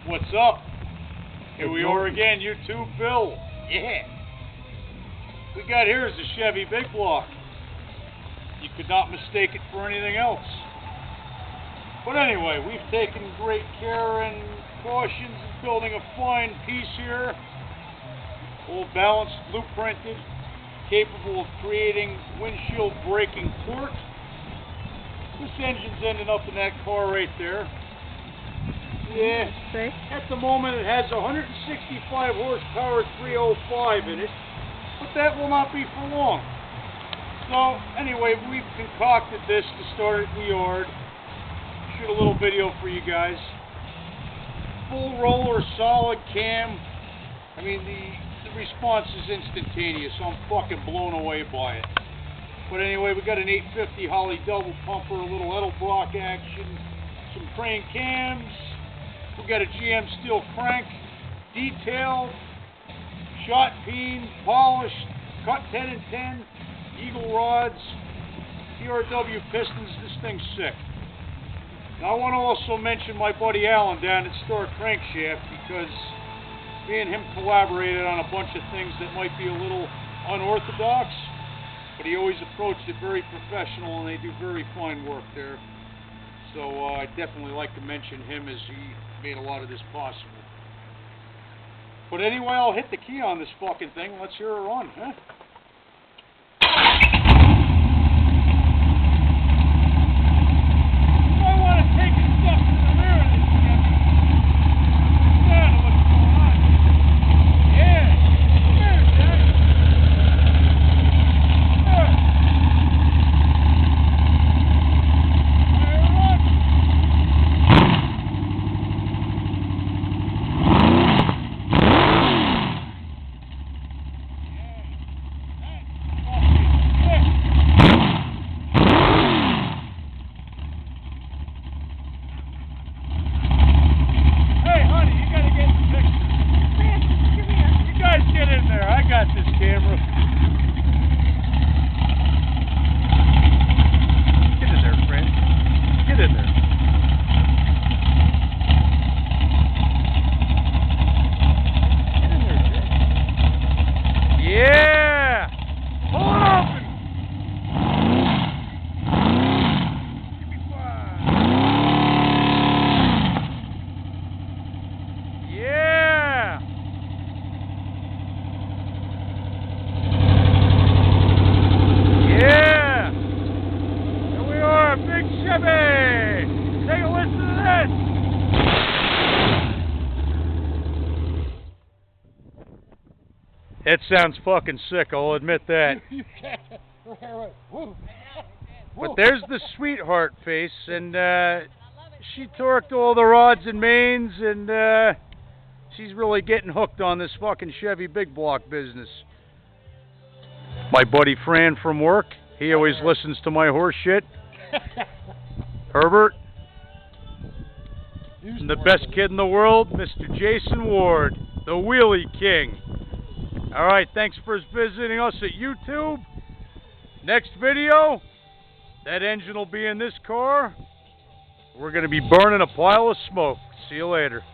What's up? Here we are again, YouTube Bill. Yeah. We got here is a Chevy Big-Block. You could not mistake it for anything else. But anyway, we've taken great care and cautions in building a fine piece here. All balanced, blueprinted, capable of creating windshield braking torque. This engine's ending up in that car right there. Yeah, at the moment it has 165 horsepower 305 in it, but that will not be for long. So anyway, we've concocted this to start at the yard. Shoot a little video for you guys. Full roller, solid cam. I mean, the response is instantaneous, so I'm fucking blown away by it. But anyway, we got an 850 Holly double pumper, a little Edelbrock action, some crane cams. We got a GM steel crank, detailed, shot peen, polished, cut 10 and 10, eagle rods, PRW pistons. This thing's sick. Now I want to also mention my buddy Alan down at Star Crankshaft, because me and him collaborated on a bunch of things that might be a little unorthodox, but he always approached it very professional, and they do very fine work there. So I'd definitely like to mention him, as he made a lot of this possible. But anyway, I'll hit the key on this fucking thing. Let's hear her run, huh? This camera. Get in there, friend. Get in there. Get in there, Jay. Yeah! Pull it open! Give me five. Yeah! Big Chevy! Take a listen to this! It sounds fucking sick, I'll admit that. But there's the sweetheart face, and she torqued all the rods and mains, and she's really getting hooked on this fucking Chevy Big-Block business. My buddy Fran from work, he always listens to my horse shit. Herbert, and the best kid in the world, Mr. Jason Ward, the Wheelie King. Alright, thanks for visiting us at YouTube. Next video, that engine will be in this car. We're going to be burning a pile of smoke. See you later.